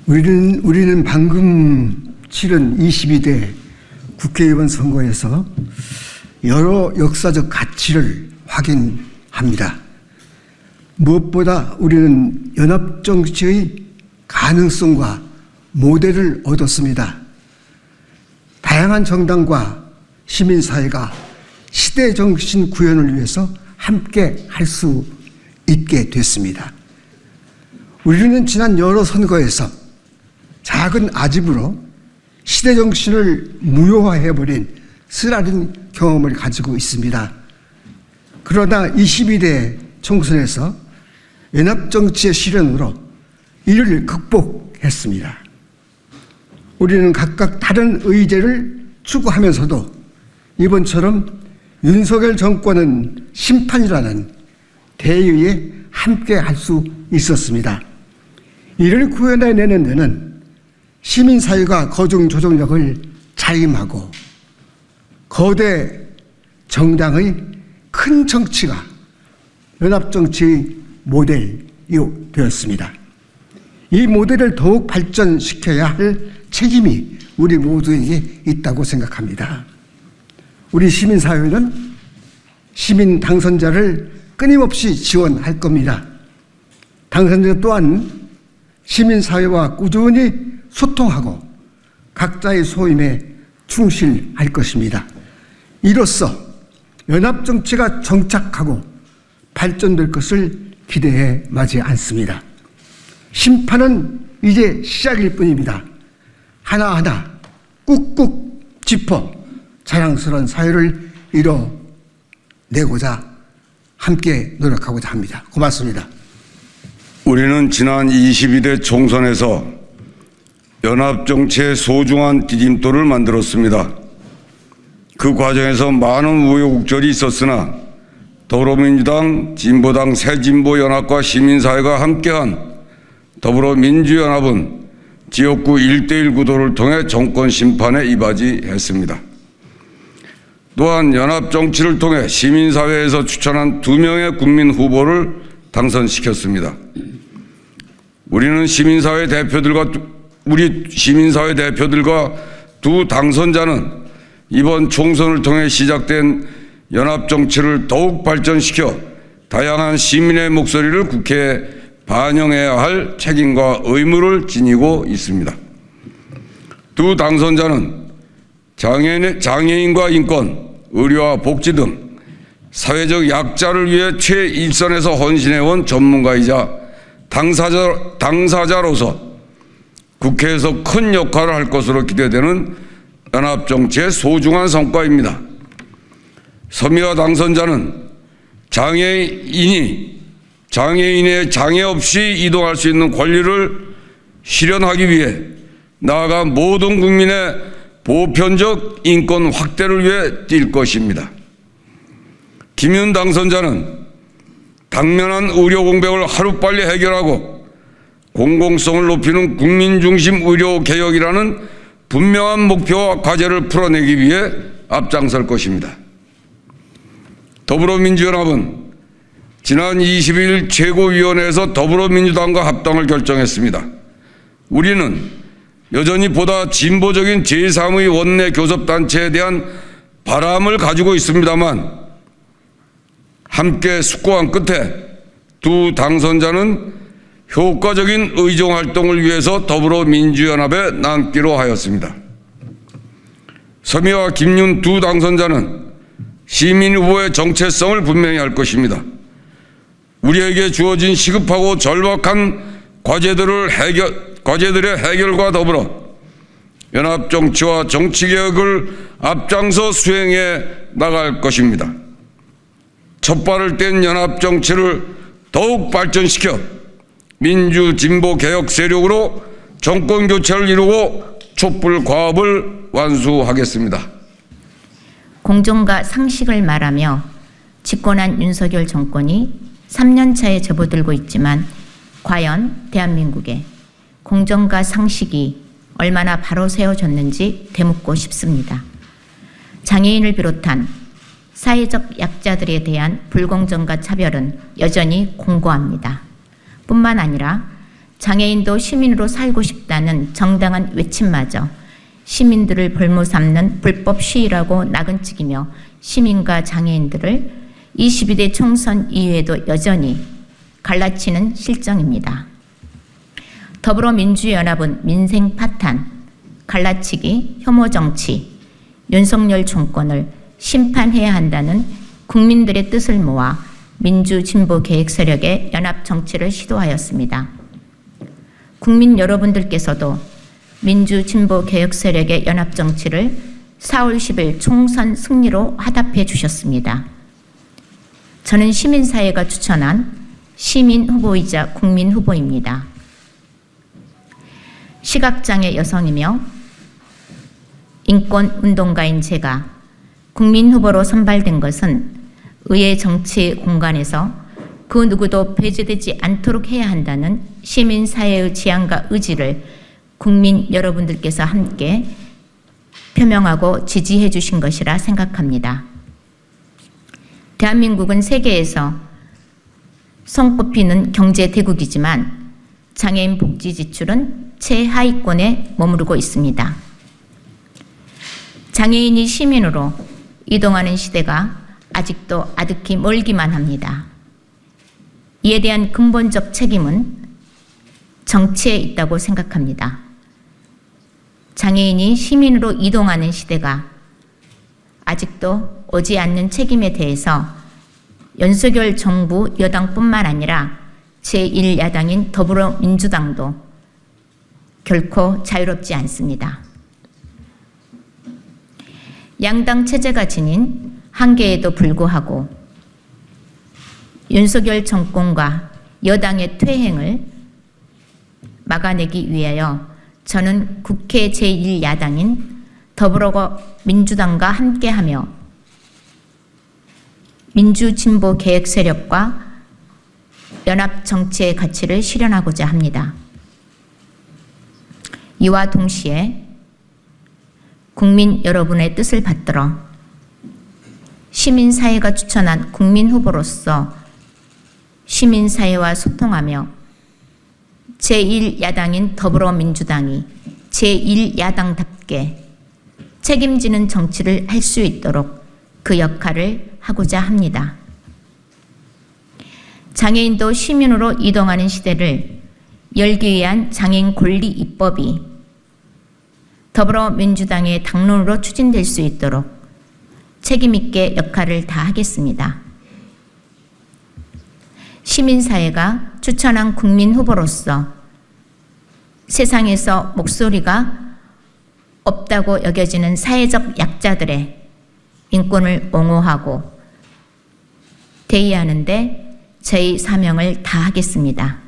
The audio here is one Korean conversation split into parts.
우리는 방금 치른 22대 국회의원 선거에서 여러 역사적 가치를 확인합니다. 무엇보다 우리는 연합정치의 가능성과 모델을 얻었습니다. 다양한 정당과 시민사회가 시대정신 구현을 위해서 함께 할 수 있게 됐습니다. 우리는 지난 여러 선거에서 작은 아집으로 시대정신을 무효화해버린 쓰라린 경험을 가지고 있습니다. 그러나 22대 총선에서 연합정치의 실현으로 이를 극복했습니다. 우리는 각각 다른 의제를 추구하면서도 이번처럼 윤석열 정권은 심판이라는 대의에 함께 할 수 있었습니다. 이를 구현해내는 데는 시민사회가 거중 조정력을 자임하고 거대 정당의 큰 정치가 연합정치의 모델이 되었습니다. 이 모델을 더욱 발전시켜야 할 책임이 우리 모두에게 있다고 생각합니다. 우리 시민사회는 시민 당선자를 끊임없이 지원할 겁니다. 당선자 또한 시민사회와 꾸준히 소통하고 각자의 소임에 충실할 것입니다. 이로써 연합정치가 정착하고 발전될 것을 기대해 마지 않습니다. 심판은 이제 시작일 뿐입니다. 하나하나 꾹꾹 짚어 자랑스러운 사회를 이뤄내고자 함께 노력하고자 합니다. 고맙습니다. 우리는 지난 22대 총선에서 연합정치의 소중한 디딤돌을 만들었습니다. 그 과정에서 많은 우여곡절이 있었으나 더불어민주당, 진보당, 새진보연합과 시민사회가 함께한 더불어민주연합은 지역구 1:1 구도를 통해 정권 심판에 이바지했습니다. 또한 연합정치를 통해 시민사회에서 추천한 2명의 국민 후보를 당선시켰습니다. 우리 시민사회 대표들과 두 당선자는 이번 총선을 통해 시작된 연합정치를 더욱 발전시켜 다양한 시민의 목소리를 국회에 반영해야 할 책임과 의무를 지니고 있습니다. 두 당선자는 장애인과 인권, 의료와 복지 등 사회적 약자를 위해 최일선에서 헌신해온 전문가이자 당사자로서 국회에서 큰 역할을 할 것으로 기대되는 연합정치의 소중한 성과입니다. 서미화 당선자는 장애인의 장애 없이 이동할 수 있는 권리를 실현하기 위해 나아가 모든 국민의 보편적 인권 확대를 위해 뛸 것입니다. 김윤 당선자는 당면한 의료 공백을 하루빨리 해결하고 공공성을 높이는 국민중심 의료 개혁이라는 분명한 목표와 과제를 풀어내기 위해 앞장설 것입니다. 더불어민주연합은 지난 20일 최고위원회에서 더불어민주당과 합당을 결정했습니다. 우리는 여전히 보다 진보적인 제3의 원내 교섭단체에 대한 바람을 가지고 있습니다만 함께 숙고한 끝에 두 당선자는 효과적인 의정활동을 위해서 더불어민주연합에 남기로 하였습니다. 서미와 김윤 두 당선자는 시민 후보의 정체성을 분명히 할 것입니다. 우리에게 주어진 시급하고 절박한 과제들의 해결과 더불어 연합정치와 정치개혁을 앞장서 수행해 나갈 것입니다. 첫발을 뗀 연합정치를 더욱 발전시켜 민주 진보 개혁 세력으로 정권 교체를 이루고 촛불 과업을 완수하겠습니다. 공정과 상식을 말하며 집권한 윤석열 정권이 3년 차에 접어들고 있지만 과연 대한민국에 공정과 상식이 얼마나 바로 세워졌는지 되묻고 싶습니다. 장애인을 비롯한 사회적 약자들에 대한 불공정과 차별은 여전히 공고합니다. 뿐만 아니라 장애인도 시민으로 살고 싶다는 정당한 외침마저 시민들을 볼모삼는 불법 시위라고 나근찍이며 시민과 장애인들을 22대 총선 이후에도 여전히 갈라치는 실정입니다. 더불어민주연합은 민생 파탄, 갈라치기, 혐오 정치, 윤석열 정권을 심판해야 한다는 국민들의 뜻을 모아 민주진보계획 세력의 연합 정치를 시도하였습니다. 국민 여러분들께서도 민주진보개혁 세력의 연합 정치를 4월 10일 총선 승리로 화답해 주셨습니다. 저는 시민사회가 추천한 시민 후보이자 국민 후보입니다. 시각장애 여성이며 인권운동가인 제가 국민 후보로 선발된 것은 의회 정치 공간에서 그 누구도 배제되지 않도록 해야 한다는 시민사회의 지향과 의지를 국민 여러분들께서 함께 표명하고 지지해 주신 것이라 생각합니다. 대한민국은 세계에서 손꼽히는 경제 대국이지만 장애인 복지 지출은 최하위권에 머무르고 있습니다. 장애인이 시민으로 이동하는 시대가 아직도 아득히 멀기만 합니다. 이에 대한 근본적 책임은 정치에 있다고 생각합니다. 장애인이 시민으로 이동하는 시대가 아직도 오지 않는 책임에 대해서 윤석열 정부 여당뿐만 아니라 제1야당인 더불어민주당도 결코 자유롭지 않습니다. 양당 체제가 지닌 한계에도 불구하고 윤석열 정권과 여당의 퇴행을 막아내기 위하여 저는 국회 제1야당인 더불어민주당과 함께하며 민주진보개혁 세력과 연합 정치의 가치를 실현하고자 합니다. 이와 동시에 국민 여러분의 뜻을 받들어 시민사회가 추천한 국민 후보로서 시민사회와 소통하며 제1야당인 더불어민주당이 제1야당답게 책임지는 정치를 할 수 있도록 그 역할을 하고자 합니다. 장애인도 시민으로 이동하는 시대를 열기 위한 장애인 권리 입법이 더불어민주당의 당론으로 추진될 수 있도록 책임있게 역할을 다하겠습니다. 시민사회가 추천한 국민 후보로서 세상에서 목소리가 없다고 여겨지는 사회적 약자들의 인권을 옹호하고 대의하는 데 저희 사명을 다하겠습니다.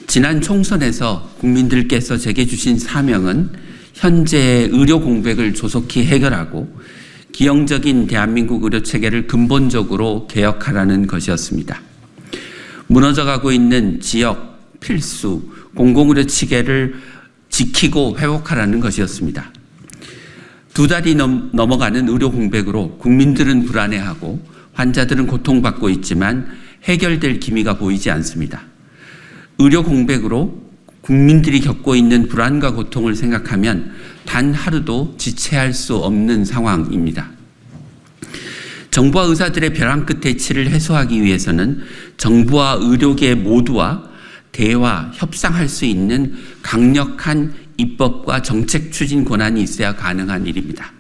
지난 총선에서 국민들께서 제게 주신 사명은 현재의 의료 공백을 조속히 해결하고 기형적인 대한민국 의료체계를 근본적으로 개혁하라는 것이었습니다. 무너져가고 있는 지역, 필수, 공공의료 체계를 지키고 회복하라는 것이었습니다. 2달이 넘어가는 의료 공백으로 국민들은 불안해하고 환자들은 고통받고 있지만 해결될 기미가 보이지 않습니다. 의료 공백으로 국민들이 겪고 있는 불안과 고통을 생각하면 단 하루도 지체할 수 없는 상황입니다. 정부와 의사들의 벼랑 끝의 치를 해소하기 위해서는 정부와 의료계 모두와 대화, 협상할 수 있는 강력한 입법과 정책 추진 권한이 있어야 가능한 일입니다.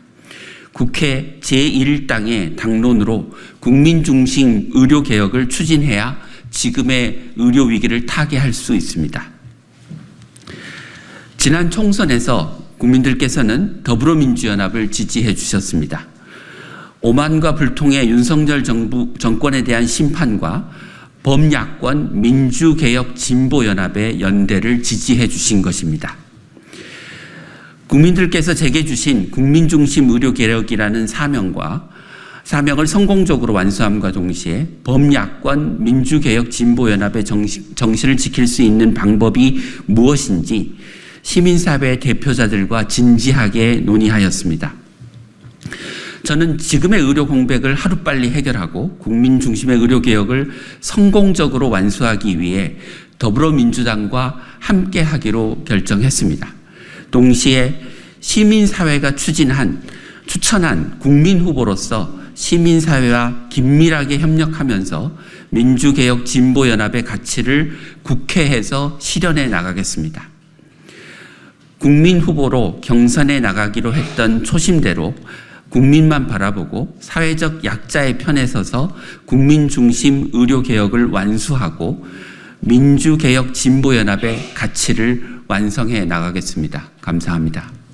국회 제1당의 당론으로 국민 중심 의료 개혁을 추진해야 지금의 의료 위기를 타개할 수 있습니다. 지난 총선에서 국민들께서는 더불어민주연합을 지지해 주셨습니다. 오만과 불통의 윤석열 정권에 대한 심판과 범야권 민주개혁 진보연합의 연대를 지지해 주신 것입니다. 국민들께서 제게 주신 국민중심 의료개혁이라는 사명을 성공적으로 완수함과 동시에 범야권 민주개혁 진보연합의 정신을 지킬 수 있는 방법이 무엇인지 시민사회 대표자들과 진지하게 논의하였습니다. 저는 지금의 의료 공백을 하루빨리 해결하고 국민 중심의 의료 개혁을 성공적으로 완수하기 위해 더불어민주당과 함께 하기로 결정했습니다. 동시에 시민사회가 추천한 국민 후보로서 시민사회와 긴밀하게 협력하면서 민주개혁 진보연합의 가치를 국회에서 실현해 나가겠습니다. 국민 후보로 경선에 나가기로 했던 초심대로 국민만 바라보고 사회적 약자의 편에 서서 국민 중심 의료개혁을 완수하고 민주개혁 진보연합의 가치를 완성해 나가겠습니다. 감사합니다.